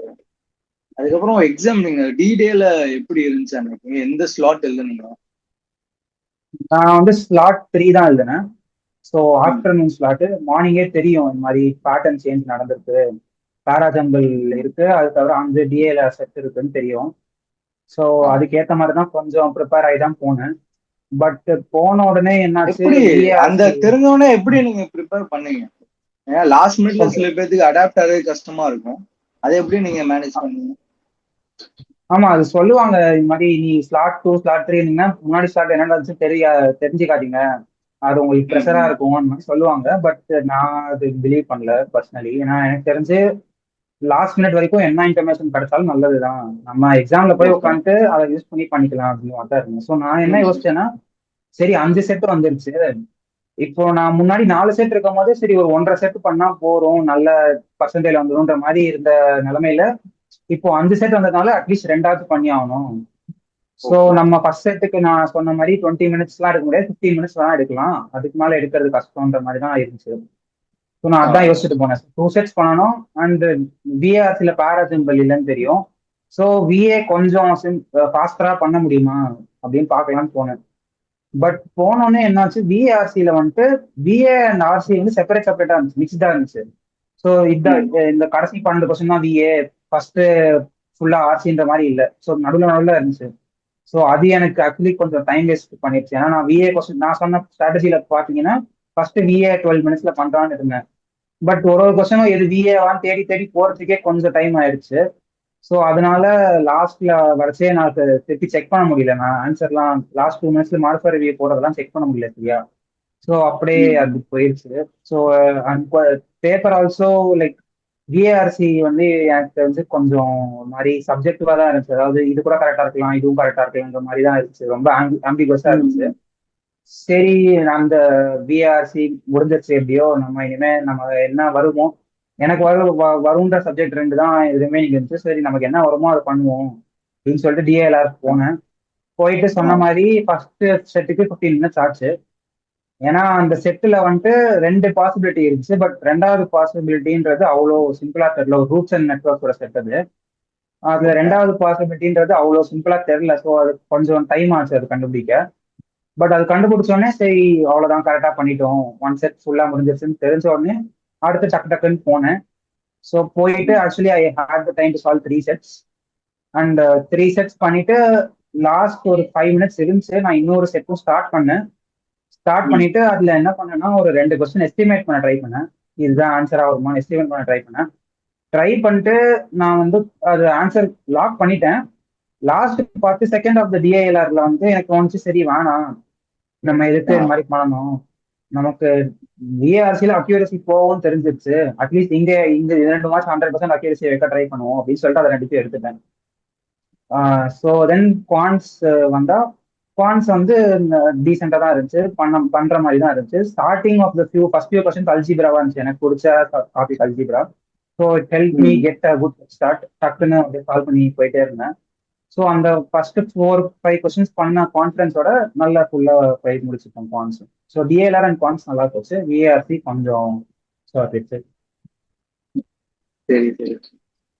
அதுக்கப்புறம் எக்ஸாம் நீங்க டிடேல எப்படி இருந்துச்சு அன்னைக்கு? எந்த ஸ்லாட் எழுதுனீங்க? நான் வந்து ஸ்லாட் 3 தான் எழுதினேன். So afternoon slot. மார்னிங்கே தெரியும் இந்த மாதிரி பேட்டர்ன் சேஞ்ச் நடந்திருக்கு, பேராஜம்பிள் இருக்கு, அது தவிர அந்த டிஏல செட் இருக்குன்னு தெரியும். ஸோ அதுக்கேற்ற மாதிரி தான் கொஞ்சம் ப்ரிப்பேர் ஆகி தான் போனேன். பட் போன உடனே என்னாச்சு, எப்படி அந்த விஏஆர்சி. தெரிஞ்சவொடனே எப்படி நீங்க ப்ரிப்பேர் பண்ணீங்க? ஏன்னா லாஸ்ட் மினிட்ல சில பேர்த்துக்கு அடாப்ட் ஆகவே கஷ்டமா இருக்கும். அதை எப்படி நீங்க மேனேஜ் பண்ணீங்க? ஆமா அது சொல்லுவாங்க இந்த மாதிரி, நீ ஸ்லாட் 2 ஸ்லாட் 3 இருந்தீங்கன்னா முன்னாடி ஸ்லாட் என்ன நடந்துச்சு தெரிஞ்சுக்காதீங்க, அது உங்களுக்கு ப்ரெஷரா ம். இருக்கும் அந்த மாதிரி சொல்லுவாங்க. பட் நான் அது பிலீவ் பண்ணல பர்சனலி. ஏன்னா எனக்கு தெரிஞ்சு லாஸ்ட் மினிட் வரைக்கும் என்ன இன்ஃபர்மேஷன் கிடைச்சாலும் நல்லதுதான், நம்ம எக்ஸாம்ல போய் ஓகே. உட்காந்துட்டு அதை யூஸ் பண்ணி பண்ணிக்கலாம் அப்படின்னு தான் இருந்தேன். ஸோ நான் என்ன ம். யோசிச்சேன்னா, சரி 5 செட் வந்துருச்சு, இப்போ நான் முன்னாடி 4 செட் இருக்கும் போது சரி ஒரு 1.5 செட் பண்ணா போறோம், நல்ல பர்சன்டேஜ் வந்துரும்ன்ற மாதிரி இருந்த நிலைமையில இப்போ 5 செட் வந்ததுனால அட்லீஸ்ட் ரெண்டாவது பண்ணி ஆகணும். So okay. நம்ம ஃபர்ஸ்ட் செட்டுக்கு நான் சொன்ன மாதிரி 20 மினிட்ஸ்லாம் எடுக்க முடியாது, 15 மினிட்ஸ் தான் எடுக்கலாம், அதுக்கு மேல எடுக்கிறது கஷ்டம்ன்ற மாதிரி தான் இருந்துச்சு. ஸோ நான் ஆ. அதான் யோசிச்சுட்டு போனேன். 2 செட்ஸ் பண்ணணும். அண்ட் விஏஆர்சியில் பேராசிம்பல் இல்லைன்னு தெரியும். ஸோ விஏ கொஞ்சம் ஃபாஸ்டரா பண்ண முடியுமா அப்படின்னு பார்க்கலாம்னு போனேன். பட் போனோடனே என்னாச்சு, விஏஆர்சியில வந்துட்டு விஏ அண்ட் ஆர்சி வந்து செப்பரேட் செப்பரேட்டா இருந்துச்சு, மிக்ஸ்டா இருந்துச்சு. ஸோ ம். இந்த கடைசி 12 கொஸ்டின் தான் விஏ, ஃபர்ஸ்ட் ஃபுல்லா ஆர்சின்ற மாதிரி இல்லை. ஸோ நடுவில் நடுவில் இருந்துச்சு. ஸோ அது எனக்கு ஆக்சுவலி கொஞ்சம் டைம் வேஸ்ட் பண்ணிடுச்சு. ஏன்னா நான் விஏ கொஸ்டின் நான் சொன்ன ஸ்ட்ராட்டஜியில பாத்தீங்கன்னா ஃபர்ஸ்ட் விஏ 12 மினிட்ஸ்ல பண்றான்னு இருந்தேன். பட் ஒரு கொஸ்டினும் எது விஏவான்னு தேடி தேடி போறதுக்கே கொஞ்சம் டைம் ஆயிடுச்சு. ஸோ அதனால லாஸ்ட்ல வரைச்சே நான் திருப்பி செக் பண்ண முடியல. நான் ஆன்சர்லாம் லாஸ்ட் 2 மினிட்ஸ்ல மார்க் ரிவ்யூ போடுறதெல்லாம் செக் பண்ண முடியல சரியா. ஸோ அப்படியே ம். அது போயிடுச்சு. ஸோ பேப்பர் ஆல்சோ லைக் விஏஆர்சி வந்து எனக்கு வந்து கொஞ்சம் ஒரு மாதிரி சப்ஜெக்டிவா தான் இருந்துச்சு. அதாவது இது கூட கரெக்டா இருக்கலாம், இதுவும் கரெக்டா இருக்கலாம்ன்ற மாதிரி தான் இருந்துச்சு. ரொம்ப ஆம்பிகுவஸா இருந்துச்சு. ம். சரி, அந்த விஏஆர்சி முடிஞ்சிருச்சு எப்படியோ, நம்ம இனிமே நம்ம என்ன வருமோ, எனக்கு வருன்ற சப்ஜெக்ட் ரெண்டு தான் எதுவுமே இங்க இருந்துச்சு. சரி, நமக்கு என்ன வருமோ அதை பண்ணுவோம் அப்படின்னு சொல்லிட்டு டிஏஎல்ஆர் போனேன். போயிட்டு ஆ, சொன்ன மாதிரி ஃபர்ஸ்ட் செட்டுக்கு 15 மினிட்ஸ் ஆச்சு. ஏன்னா அந்த செட்டில் வந்துட்டு ரெண்டு பாசிபிலிட்டி இருந்துச்சு. பட் ரெண்டாவது பாசிபிலிட்டின்றது அவ்வளோ சிம்பிளா தெரியல. ஒரு ரூட்ஸ் அண்ட் நெட்ஒர்க்கோட செட் அது. அதுல ஓகே. ரெண்டாவது பாசிபிலிட்டின்றது அவ்வளோ சிம்பிளா தெரியல. ஸோ அது கொஞ்சம் டைம் ஆச்சு அது கண்டுபிடிக்க. பட் அது கண்டுபிடிச்சோடனே சரி, அவ்வளோதான் கரெக்டா பண்ணிட்டோம், ஒன் செட் ஃபுல்லா முடிஞ்சிருச்சுன்னு தெரிஞ்ச உடனே அடுத்து டக்கு டக்குன்னு போனேன். ஸோ போயிட்டு ம். Actually I hate the time to solve 3 sets. And 3 sets பண்ணிட்டு லாஸ்ட் ஒரு 5 மினிட்ஸ் இருந்துச்சு. நான் இன்னொரு செட்டும் ஸ்டார்ட் பண்ணேன். ஸ்டார்ட் ம். பண்ணிட்டு அதுல என்ன பண்ணேன்னா ஒரு ரெண்டு கொஸ்டின் எஸ்டிமேட் பண்ண ட்ரை பண்ணேன். இதுதான் ஆன்சரா வருமா எஸ்டிமேட் பண்ண ட்ரை பண்ணேன். ட்ரை பண்ணிட்டு நான் வந்து அது ஆன்சர் லாக் பண்ணிட்டேன். லாஸ்ட் 10 செகண்ட் ஆஃப் த டிஐஎல்ஆர்ல வந்து எனக்கு தோணுச்சு, சரி வேணாம், நம்ம எதுக்கு ஆ, இந்த மாதிரி பண்ணணும், நமக்கு விஏஆர்சியில அக்யூரசி போகும் தெரிஞ்சிருச்சு, அட்லீஸ்ட் இங்க இங்க 2 மார்க்ஸ் 100% அக்யூரசி வைக்க ட்ரை பண்ணுவோம் அப்படின்னு சொல்லிட்டு அதை ரெண்டுத்தையும் எடுத்துட்டேன். ஸோ தென் குவான்ஸ் வந்தா, குவான்ஸ் வந்து டீசெண்டாக தான் இருந்துச்சு, பண்ற மாதிரி தான் இருந்துச்சு. Starting of the first few questions அல்ஜிபிராவா இருந்துச்சு. எனக்கு பிடிச்ச topic algebra. So it help me hmm. Get a good start. டக்குன்னு அப்படியே சால்வ் பண்ணி போயிட்டே இருந்தேன். ஸோ அந்த ஃபர்ஸ்ட் 4-5 கொஸ்டின்ஸ் பண்ண கான்ஃபிடன்ஸோட நல்லா ஃபுல்லா போய் முடிச்சிருக்கோம் குவான்ஸ். ஸோ டிஏஎல்ஆர் அண்ட் குவான்ஸ் நல்லா போச்சு. விஏஆர்சி கொஞ்சம் ஷார்ட். சரி, சரி.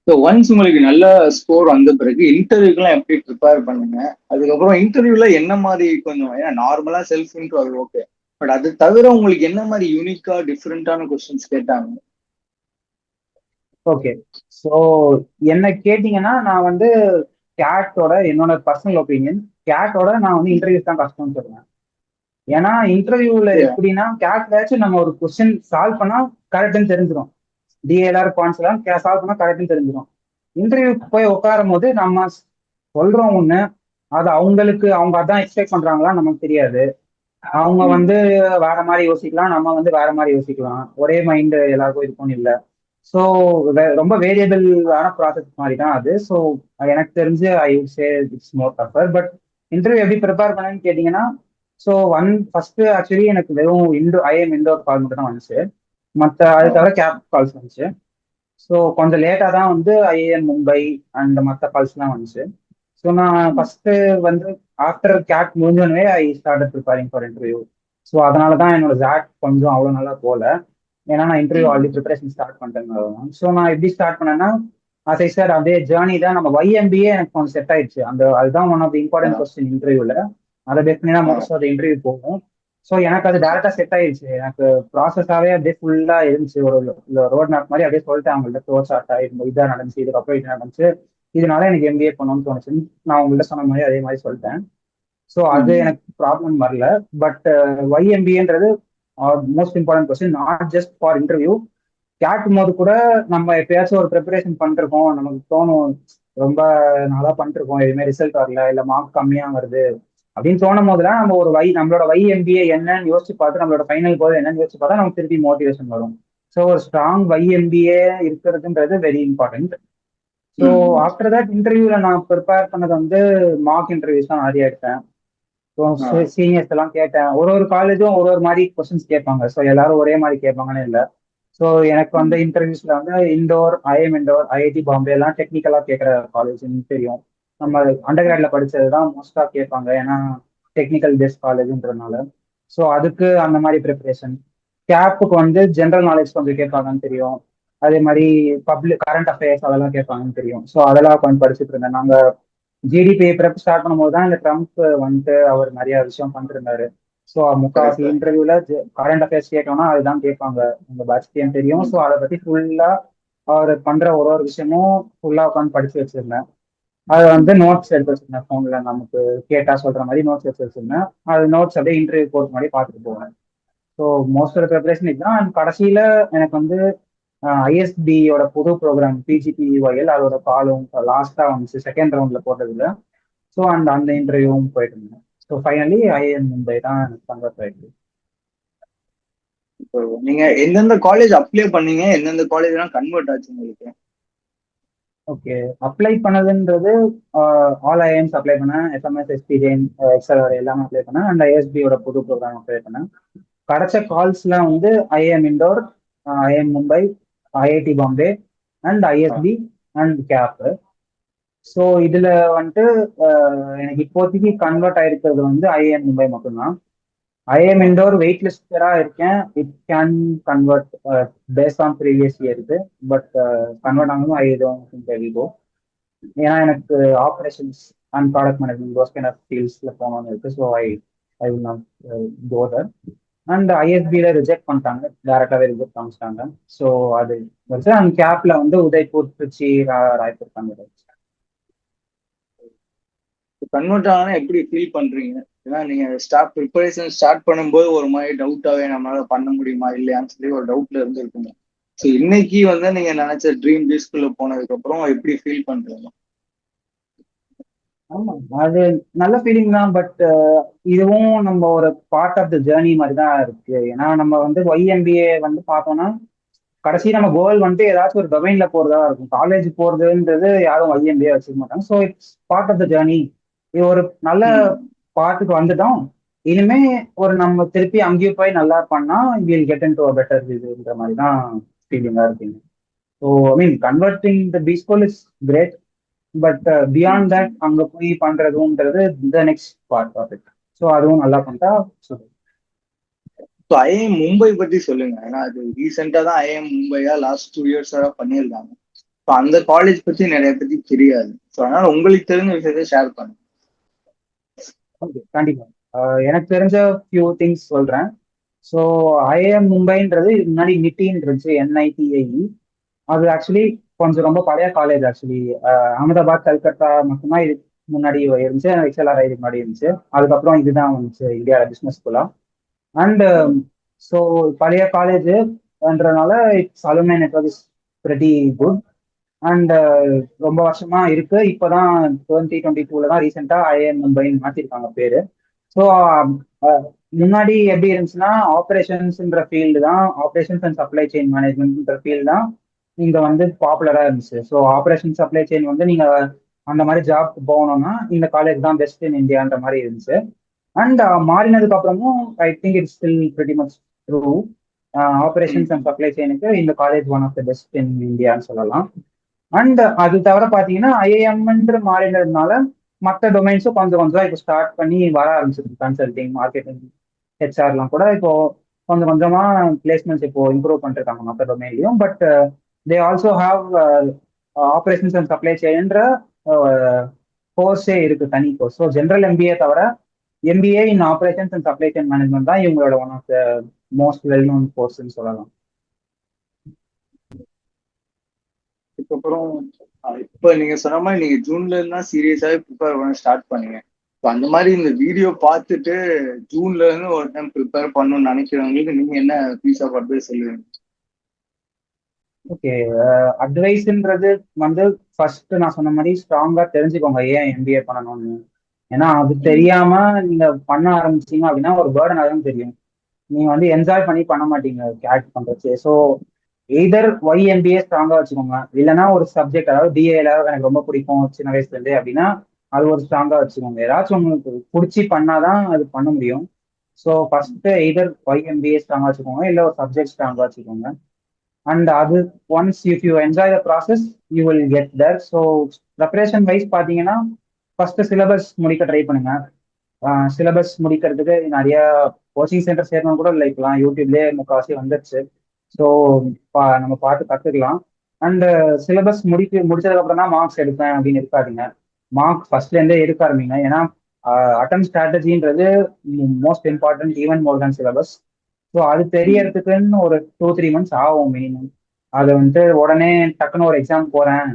ஸோ ஒன்ஸ் உங்களுக்கு நல்ல ஸ்கோர் வந்த பிறகு இன்டர்வியூக்கெல்லாம் எப்படி ப்ரிப்பேர் பண்ணுங்க? அதுக்கப்புறம் இன்டர்வியூல என்ன மாதிரி கொஞ்சம், ஏன்னா நார்மலா செல்ஃப் இன்ட்ரோ அது ஓகே, பட் அது தவிர உங்களுக்கு என்ன மாதிரி யூனிக்கா டிஃப்ரெண்டான கொஸ்டின்ஸ் கேட்டாங்க? ஓகே. ஸோ என்ன கேட்டிங்கன்னா, நான் வந்து கேட்டோட என்னோட பர்சனல் ஒப்பீனியன், கேட்டோட நான் வந்து இன்டர்வியூஸ் தான் கஷ்டம்னு சொல்லுவேன். ஏன்னா இன்டர்வியூல அப்படியா? எப்படின்னா, கேட்லாச்சும் நம்ம ஒரு கொஸ்டின் சால்வ் பண்ணா கரெக்ட்னு தெரிஞ்சிடும். டிஎல்ஆர் பாயிண்ட்ஸ் எல்லாம் சால்வ் பண்ணா கரெக்ட்னு தெரிஞ்சிடும். இன்டர்வியூக்கு போய் உட்காரும் போது நம்ம சொல்றோம் ஒண்ணு, அது அவங்களுக்கு அவங்க அதான் எக்ஸ்பெக்ட் பண்றாங்களா நமக்கு தெரியாது. அவங்க ம். வந்து வேற மாதிரி யோசிக்கலாம், நம்ம வந்து வேற மாதிரி யோசிக்கலாம். ஒரே மைண்ட் எல்லாருக்கும் இருக்கும் இல்ல. ஸோ ரொம்ப வேரியபிளான ப்ராசஸ் மாதிரி தான் அது. ஸோ எனக்கு தெரிஞ்சு I would say it's more tougher. But interview எப்படி ப்ரிப்பேர் பண்ணேன்னு கேட்டிங்கன்னா, ஸோ ஃபர்ஸ்ட் ஆக்சுவலி எனக்கு வெறும் ஐஎம் இண்டோர் கால் மட்டும் தான் வந்துச்சு. மற்ற அது ஆ. தவிர கேப் கால்ஸ் வந்துச்சு. ஸோ கொஞ்சம் லேட்டாக தான் வந்து ஐஏஎம் மும்பை அண்ட் மற்ற கால்ஸ்லாம் வந்துச்சு. ஸோ நான் ம். ஃபர்ஸ்ட் வந்து ஆஃப்டர் கேட் முடிஞ்சோடனே I started preparing for interview. So அதனால தான் என்னோட ஜாட் கொஞ்சம் அவ்வளோ நல்லா போகல. ஏன்னா நான் இன்டர்வியூ ம். ஆல்ரெடி ப்ரிப்பரேஷன் ஸ்டார்ட் பண்ணிட்டேன். ஸோ நான் எப்படி ஸ்டார்ட் பண்ணேன்னா, அசை சார் அதே ஜேர்னி தான். நம்ம YMBA எனக்கு கொஞ்சம் செட் ஆயிடுச்சு. அதுதான் one of the ah. Important question இன்டர்வியூல. அதை பேஸ் பண்ணி தான் ah. Most of the interview போகும். ஸோ எனக்கு அது டேரக்டா செட் ஆயிடுச்சு. எனக்கு ப்ராசஸாவே அப்படியே ஃபுல்லா இருந்துச்சு. ஒரு ரோட் மேப் மாதிரி அப்படியே சொல்லிட்டு அவங்கள்ட்ட ஃப்ளோ சார்ட் இதான் நடந்துச்சு, இதுக்கப்புறம் இது நடந்துச்சு, இதனால எனக்கு எம்பிஏ பண்ணணும்னு தோணுச்சுன்னு நான் உங்கள்ட்ட சொன்ன மாதிரி அதே மாதிரி சொல்லிட்டேன். ஸோ அது ம். எனக்கு ப்ராப்ளம் வரல. பட் YMBAன்றது most important question, not just for interview. கேட்கும் போது கூட நம்ம எப்பயாச்சும் ஒரு ப்ரிப்பரேஷன் பண்ணிருக்கோம், நமக்கு தோணும் ரொம்ப நாளா பண்ணிருக்கோம், எதுவுமே ரிசல்ட் வரல, இல்ல மார்க் கம்மியா வருது அப்படின்னு தோணும் போதுலாம் நம்ம ஒரு நம்மளோட YMBA என்னன்னு யோசிச்சு பார்த்து, நம்மளோட ஃபைனல் கோல் என்னன்னு யோசிச்சு பார்த்தா நமக்கு திருப்பி மோட்டிவேஷன் வரும். ஸோ ஒரு ஸ்ட்ராங் YMBA இருக்கிறதுன்றது very important. So hmm. After that இன்டர்வியூல நான் ப்ரிப்பேர் பண்ணது வந்து மார்க் இன்டர்வியூஸ் தான் நிறைய எடுத்தேன். ஸோ ஆ. சீனியர்ஸ் எல்லாம் கேட்டேன். ஒரு ஒரு காலேஜும் ஒரு ஒரு மாதிரி கொஸ்டின்ஸ் கேட்பாங்க. ஸோ எல்லாரும் ஒரே மாதிரி கேட்பாங்கன்னு இல்லை. ஸோ எனக்கு வந்து ம். இன்டர்வியூஸ்ல வந்து இண்டோர், ஐஎம் இண்டோர், ஐஐடி பாம்பே எல்லாம் டெக்னிக்கலா கேட்குற காலேஜ்னு தெரியும். நம்ம அண்டர் கிராட்ல படிச்சது தான் மோஸ்டா கேட்பாங்க, ஏன்னா டெக்னிக்கல் பேஸ்ட் காலேஜ்ன்றதுனால. ஸோ அதுக்கு அந்த மாதிரி ப்ரிப்பரேஷன். கேப்புக்கு வந்து ஜென்ரல் நாலேஜ் கொஞ்சம் கேட்பாங்கன்னு தெரியும். அதே மாதிரி பப்ளிக் கரண்ட் அஃபேர்ஸ் அதெல்லாம் கேட்பாங்கன்னு தெரியும். ஸோ அதெல்லாம் கொஞ்சம் படிச்சுட்டு இருந்தேன். நாங்க ஜிடிபி ப்ரெப் ஸ்டார்ட் பண்ணும்போது தான் இந்த ட்ரம்ப் வந்துட்டு அவர் நிறைய விஷயம் பண்ணிட்டு இருந்தாரு. ஸோ முக்காவாசி கரெக்ட். இன்டர்வியூல கரண்ட் அஃபேர்ஸ் கேட்கணும்னா அதுதான் கேட்பாங்க. உங்க பேட்ச்க்கு தெரியும். ஸோ ம். அதை பத்தி ஃபுல்லா அவர் பண்ற ஒரு ஒரு விஷயமும் ஃபுல்லா உட்காந்து படிச்சு வச்சிருந்தேன். அது வந்து ம். நோட்ஸ் எடுத்து வச்சிருந்தேன் ஃபோன்ல, நமக்கு கேட்டா சொல்ற மாதிரி நோட்ஸ் எடுத்து வச்சிருந்தேன். அது நோட்ஸ் அப்படியே இன்டர்வியூ போகிற மாதிரி பார்த்துட்டு போவேன். ஸோ மோஸ்ட் ஆஃப் ப்ரிப்பரேஷன் இதுதான். And கடைசியில எனக்கு வந்து ஐஎஸ்பியோட புது ப்ரோக்ராம் பிஜிபிஒஎல் அதோட காலும் லாஸ்டா வந்துச்சு செகண்ட் ரவுண்ட்ல போட்டதுல. ஸோ அந்த இன்டர்வியூவும் போயிட்டு இருந்தேன். ஸோ ஃபைனலி ஐஎம் மும்பை தான் எனக்கு கன்வெர்ட் ஆயிடுச்சு. நீங்க எந்தெந்த காலேஜ் அப்ளை பண்ணீங்க, எந்தெந்த காலேஜ் எல்லாம் கன்வெர்ட் ஆச்சு உங்களுக்கு? Okay. Apply பண்ணதுன்றது all IEMs apply பண்ணேன், எஸ்எம்எஸ், எஸ்பிஜெயின், எக்ஸல் எல்லாமே அப்ளை பண்ணேன், அண்ட் ஐஎஸ்பியோட புது ப்ரோக்ராம் அப்ளை பண்ணேன். கிடைச்ச கால்ஸ்ல வந்து IIM indoor, IIM Mumbai, IIT Bombay and ISP and gap. So இதுல வந்துட்டு எனக்கு இப்போதைக்கு கன்வெர்ட் ஆயிருக்கிறது வந்து ஐஎம் மும்பை மட்டும்தான். ஐஎம் இண்டோர் வெயிட் லிஸ்டரா இருக்கேன். It can convert based on previous இயருக்கு. பட் கன்வெர்ட் ஆகணும் ஐ டோன்ட் கோ. ஏன்னா எனக்கு operations and product management those kind of ஃபீல்ட்ஸ்ல போகணும்னு இருக்கு. So I will not go there. And ஐஎஸ்பியில ரிஜெக்ட் பண்ணிட்டாங்க, டேரக்டாவே ரிஜெக்ட் காமிச்சிட்டாங்க. ஸோ அது வச்சு அண்ட் கேப்ல வந்து உதய்பூர், திருச்சி, ராய்ப்பூர் கன்வெர்ட். கன்வெர்ட் ஆனா எப்படி ஃபீல் பண்றீங்க? ஏன்னா நீங்க ப்ரிப்பரேஷன் ஸ்டார்ட் பண்ணும்போது ஒரு மாதிரி டவுட்டாவே நம்மளால பண்ண முடியுமா இல்லையான்னு சொல்லி ஒரு டவுட்ல இருந்திருக்குங்க. ஸோ இன்னைக்கு வந்து நீங்க நினைச்ச ட்ரீம் பீஸ்குள்ள போனதுக்கு அப்புறம் எப்படி ஃபீல் பண்றீங்க? ஆமா, அது நல்ல ஃபீலிங் தான். பட் இதுவும் நம்ம ஒரு பார்ட் ஆஃப் த ஜேர்னி மாதிரி தான் இருக்கு. ஏன்னா நம்ம வந்து ஒய்எம்பிஏ வந்து பார்த்தோம்னா கடைசி நம்ம கோல் வந்துட்டு ஏதாச்சும் ஒரு டொமைன்ல போறதா இருக்கும். காலேஜ் போறதுன்றது யாரும் ஒய்எம்பிஏ வச்சுக்க மாட்டாங்க. So it's part of the journey. இது ஒரு நல்ல பார்ட்டுக்கு வந்துட்டோம். இனிமே ஒரு நம்ம திருப்பி அங்கேயும் போய் நல்லா பண்ணா will get in to better இதுன்ற மாதிரி தான் ஃபீலிங்கா இருக்குங்க. So I mean converting the B school is great. But beyond that அங்க போய் பண்றதுன்றது the next part of it. So அதுவும் நல்லா பண்ணிட்டா சொல்லுங்க. ஸோ ஐஎம் மும்பை பத்தி சொல்லுங்க. ஏன்னா அது ரீசெண்டா தான் ஐஎம் மும்பையா லாஸ்ட் 2 இயர்ஸா பண்ணியிருக்காங்க. ஸோ அந்த காலேஜ் பத்தி நிறைய பத்தி தெரியாது. ஸோ அதனால உங்களுக்கு தெரிஞ்ச விஷயத்தை ஷேர் பண்ணுங்க. ஓகே, கண்டிப்பா. எனக்கு தெரிஞ்ச ஃபியூ திங்ஸ் சொல்றேன். ஸோ ஐஎம் மும்பைன்றது முன்னாடி நிட்டின்னு இருந்துச்சு, என்ஐடிஐஇ. அது ஆக்சுவலி கொஞ்சம் ரொம்ப பழைய காலேஜ். ஆக்சுவலி அகமதாபாத், கல்கத்தா மட்டும்தான் இது முன்னாடி இருந்துச்சு. எக்ஸ்எல்ஆர் இதுக்கு முன்னாடி இருந்துச்சு. அதுக்கப்புறம் இதுதான் வந்துச்சு இந்தியாவில் பிஸ்னஸ் ஸ்கூலா. அண்ட் ஸோ பழைய காலேஜ்ன்றதுனால its alumni network is pretty good. And ரொம்ப வருஷமா இருக்கு. இப்போதான் 2022 தான் ரீசெண்டா ஐஎம் மும்பைன்னு மாத்திருக்காங்க பேரு. ஸோ முன்னாடி எப்படி இருந்துச்சுன்னா ஆப்ரேஷன்ஸ்ன்ற ஃபீல்டு தான், ஆப்ரேஷன்ஸ் அண்ட் சப்ளை செயின் மேனேஜ்மெண்ட்ன்ற ஃபீல்டு தான் இங்க வந்து பாப்புலரா இருந்துச்சு. ஸோ ஆப்ரேஷன் சப்ளை செயின் வந்து நீங்க அந்த மாதிரி ஜாப் போகணும்னா இந்த காலேஜ் தான் பெஸ்ட் இன் இந்தியான்ற மாதிரி இருந்துச்சு. அண்ட் மாறினதுக்கு அப்புறமும் I think it's still pretty much true. Operations and supply செயினுக்கு இந்த college one of the best in இந்தியான்னு சொல்லலாம். அண்ட் அது தவிர பார்த்தீங்கன்னா ஐஏஎம்ன்ற மாறினதுனால மற்ற டொமைன்ஸும் கொஞ்சம் கொஞ்சம் இப்போ ஸ்டார்ட் பண்ணி வர ஆரம்பிச்சிருக்கு. கன்சல்டிங், மார்க்கெட்டிங், ஹெச்ஆர்லாம் கூட இப்போ கொஞ்சம் கொஞ்சமா பிளேஸ்மெண்ட்ஸ் இப்போ இம்ப்ரூவ் பண்ணிருக்காங்க மற்ற டொமைன்லையும். But they also have operations and supply செயின்ற கோர்ஸே இருக்கு, தனி கோர்ஸ். ஸோ ஜென்ரல் எம்பிஏ தவிர MBA in operations and supply chain management தான் இவங்களோட one of the most well known கோர்ஸ்ன்னு சொல்லலாம். அதுக்கப்புறம் இப்ப நீங்க சொன்ன மாதிரி நீங்க ஜூன்ல இருந்தா சீரியஸாவே ப்ரிப்பேர் பண்ண ஸ்டார்ட் பண்ணீங்க. அந்த மாதிரி இந்த வீடியோ பார்த்துட்டு ஜூன்ல இருந்து ஒரு டைம் ப்ரிப்பேர் பண்ணணும்னு நினைக்கிறவங்களுக்கு நீங்க என்ன பீஸ் ஆஃப் அட்வைஸ் சொல்லுவீங்க? ஓகே, அட்வைஸ்ன்றது வந்து ஃபர்ஸ்ட் நான் சொன்ன மாதிரி ஸ்ட்ராங்கா தெரிஞ்சுக்கோங்க ஏன் எம்பிஏ பண்ணணும்னு. ஏன்னா அது தெரியாம நீங்க பண்ண ஆரம்பிச்சீங்க அப்படின்னா ஒரு பேர்டன் தான் தெரியும். நீங்க வந்து என்ஜாய் பண்ணி பண்ண மாட்டீங்க கேட் பண்றது. ஸோ எய்தர் ஒய் எம்பிஏ ஸ்ட்ராங்கா வச்சுக்கோங்க, இல்லைன்னா ஒரு சப்ஜெக்ட், அதாவது டிஏல எனக்கு ரொம்ப பிடிக்கும் சின்ன வயசுல இருந்தே அப்படின்னா அது ஒரு ஸ்ட்ராங்கா வச்சுக்கோங்க. ஏதாச்சும் உங்களுக்கு பிடிச்சி பண்ணாதான் அது பண்ண முடியும். So first either why MBA ஸ்ட்ராங்கா வச்சுக்கோங்க, இல்லை ஒரு சப்ஜெக்ட் ஸ்ட்ராங்கா வச்சுக்கோங்க. அண்ட் அது once if you enjoy the process you will get there. So preparation wise பார்த்தீங்கன்னா ஃபர்ஸ்ட் சிலபஸ் முடிக்க ட்ரை பண்ணுங்க. சிலபஸ் முடிக்கிறதுக்கு நிறைய கோச்சிங் சென்டர் சேரணும் கூட இல்லை, இப்போலாம் யூடியூப்லேயே முக்கால்வாசி வந்துருச்சு. ஸோ நம்ம பார்த்து கற்றுக்கலாம். அண்ட் சிலபஸ் முடிச்சதுக்கு அப்புறம் தான் மார்க்ஸ் எடுப்பேன் அப்படின்னு இருக்காதுங்க. மார்க் ஃபர்ஸ்ட்லேருந்தே எடுக்க ஆரம்பிங்க. ஏன்னா அட்டம் ஸ்ட்ராட்டஜின்றது மோஸ்ட் இம்பார்ட்டன்ட், ஈவன் மோர் தேன் சிலபஸ். ஸோ அது தெரியறதுக்குன்னு ஒரு 2-3 months ஆகும் மினிமம். அதை வந்துட்டு உடனே டக்குன்னு ஒரு எக்ஸாம் போறேன்,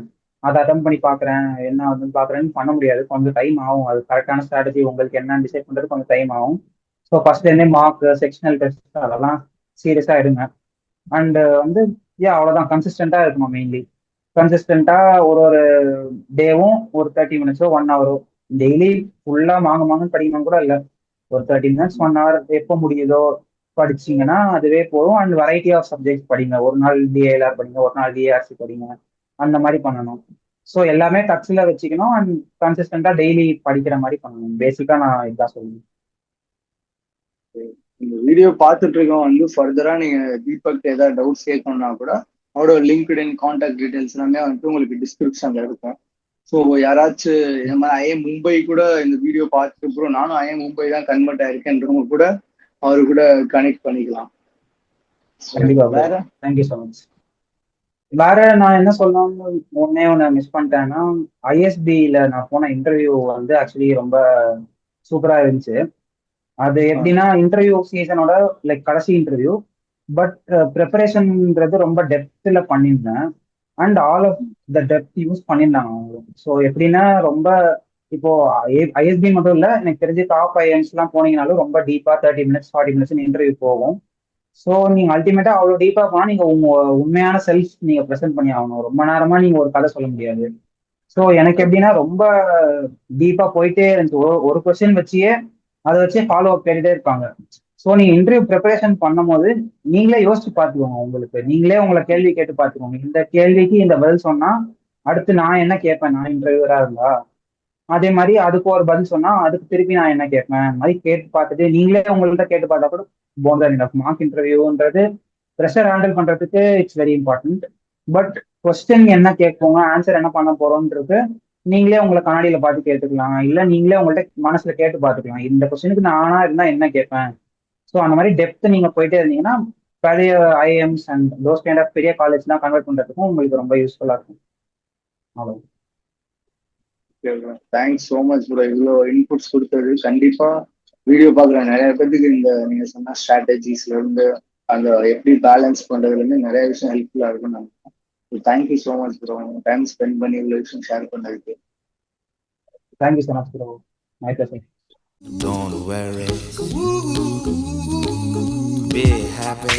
அதை அட்டம் பண்ணி பார்க்குறேன், என்ன ஆகுதுன்னு பார்க்குறேன்னு பண்ண முடியாது. கொஞ்சம் டைம் ஆகும். அது கரெக்டான ஸ்ட்ராட்டஜி உங்களுக்கு என்னன்னு டிசைட் பண்ணுறது கொஞ்சம் டைம் ஆகும். ஸோ ஃபர்ஸ்ட்லேருந்தே மார்க், செக்ஷனல் டெஸ்ட் அதெல்லாம் சீரியஸாக எடுங்க. அண்ட் வந்து அவ்வளோதான், கன்சிஸ்டண்டாக இருக்கணும். மெயின்லி கன்சிஸ்டண்டாக ஒரு ஒரு டேவும் ஒரு 30 minutes 1 hour டெய்லி ஃபுல்லாக மாங்கன்னு படிக்கணும் கூட இல்லை. ஒரு 30 minutes 1 hour எப்போ முடியுதோ படிச்சீங்கன்னா அதுவே போதும். அண்ட் வெரைட்டி ஆஃப் சப்ஜெக்ட்ஸ் படிங்க. ஒரு நாள் டிஏஎல்ஆர் படிங்க, ஒரு நாள் டிஏஆர்சி படிங்க. அந்த மாதிரி பண்ணணும். ஸோ எல்லாமே டச்ல வச்சுக்கணும் அண்ட் கன்சிஸ்டண்டா டெய்லி படிக்கிற மாதிரி பண்ணணும். பேசிக்கா நான் இதான் சொல்லுவேன். இந்த வீடியோ பார்த்துட்டு இருக்கவங்க வந்து ஃபர்தரா நீங்க தீபக் ஏதாவது டவுட்ஸ் கேட்கணும்னா கூட அவரோட லிங்க்டின் கான்டாக்ட் டீடைல்ஸ் எல்லாமே வந்துட்டு உங்களுக்கு டிஸ்கிரிப்ஷன்ல இருக்கும். ஸோ யாராச்சும் இந்த மாதிரி ஐஎம் மும்பை கூட இந்த வீடியோ பார்த்துட்டு அப்புறம் நானும் ஐஎம் மும்பை தான் கன்வெர்ட் ஆயிருக்கேன்றவங்க கூட அவரு கூட கனெக்ட் பண்ணிக்கலாம். So, கண்டிப்பா ப்ரோ. வேற தேங்க்யூ ஸோ மச். வேற நான் என்ன சொல்லணும்னு ஒண்ணு மிஸ் பண்ணிட்டேன்னா, ஐஎஸ்பியில நான் போன இன்டர்வியூ வந்து ஆக்சுவலி ரொம்ப சூப்பரா இருந்துச்சு. அது எப்படின்னா இன்டர்வியூ சீசனோட லைக் கடைசி இன்டர்வியூ. பட் ப்ரிப்பரேஷன்ன்றது ரொம்ப டெப்த்ல பண்ணியிருந்தேன். And all of the depth use பண்ணியிருந்தாங்க அவங்களும். ஸோ எப்படின்னா ரொம்ப இப்போ ஐஎஸ்பி மட்டும் இல்லை, எனக்கு தெரிஞ்சு டாப் ஐஎம்ஸ்லாம் போனீங்கனாலும் ரொம்ப டீப்பா 30 மினிட்ஸ் 40 மினிட்ஸ் இன்டர்வியூ போகும். ஸோ நீங்க அல்டிமேட்டா அவ்வளோ டீப்பா போனா நீங்க உங்க உண்மையான செல்ஃப் நீங்க ப்ரெசென்ட் பண்ணி ஆகணும். ரொம்ப நேரமா நீங்க ஒரு கதை சொல்ல முடியாது. ஸோ எனக்கு எப்படின்னா ரொம்ப டீப்பா போயிட்டே இருந்துச்சு. ஒரு கொஸ்டின் வச்சியே அதை வச்சே ஃபாலோ அப் கேட்டுட்டே இருப்பாங்க. ஸோ நீங்க இன்டர்வியூ ப்ரிப்பரேஷன் பண்ணும்போது நீங்களே யோசிச்சு பார்த்துக்கோங்க. உங்களுக்கு நீங்களே உங்களை கேள்வி கேட்டு பார்த்துக்கோங்க. இந்த கேள்விக்கு இந்த பதில் சொன்னா அடுத்து நான் என்ன கேட்பேன், நான் இன்டர்வியூரா இருந்தா. அதே மாதிரி அதுக்கு ஒரு பதில் சொன்னா அதுக்கு திருப்பி நான் என்ன கேட்பேன், அந்த மாதிரி கேட்டு பார்த்துட்டு நீங்களே உங்கள்கிட்ட கேட்டு பார்த்தா கூட போந்தர் இனஃப். மார்க் இன்டர்வியூன்றது ப்ரெஷர் ஹேண்டில் பண்றதுக்கு it's very important. But question என்ன கேட்போங்க, ஆன்சர் என்ன பண்ண போறோம்ன்றது நீங்களே உங்களை கண்ணாடியில பார்த்து கேட்டுக்கலாம். இல்ல நீங்களே உங்கள்கிட்ட மனசுல கேட்டு பார்த்துக்கலாம், இந்த கொஸ்டினுக்கு நானா இருந்தா என்ன கேட்பேன். ஸோ அந்த மாதிரி டெப்த் நீங்க போயிட்டே இருந்தீங்கன்னா பெரிய IIMs and those kind of பெரிய காலேஜ்லாம் கன்வெர்ட் பண்றதுக்கும் உங்களுக்கு ரொம்ப யூஸ்ஃபுல்லா இருக்கும். அவ்வளோ. தேங்க்ஸ் ஸோ மச் ப்ரோ, இவ்வளோ இன்புட்ஸ் கொடுத்தது. கண்டிப்பா வீடியோ பார்க்குற நிறைய பேருக்கு இந்த நீங்க சொன்ன ஸ்ட்ராட்டஜிஸ்ல இருந்து அந்த எப்படி பேலன்ஸ் பண்றதுல இருந்து நிறைய விஷயம் ஹெல்ப்ஃபுல்லா இருக்கும்னு நினைக்கிறேன். Thank you so much bro, time spend பண்ணி இவ்வளோ விஷயம் ஷேர் பண்ணதுக்கு. Thank you so much bro. My pleasure. Don't worry, be happy.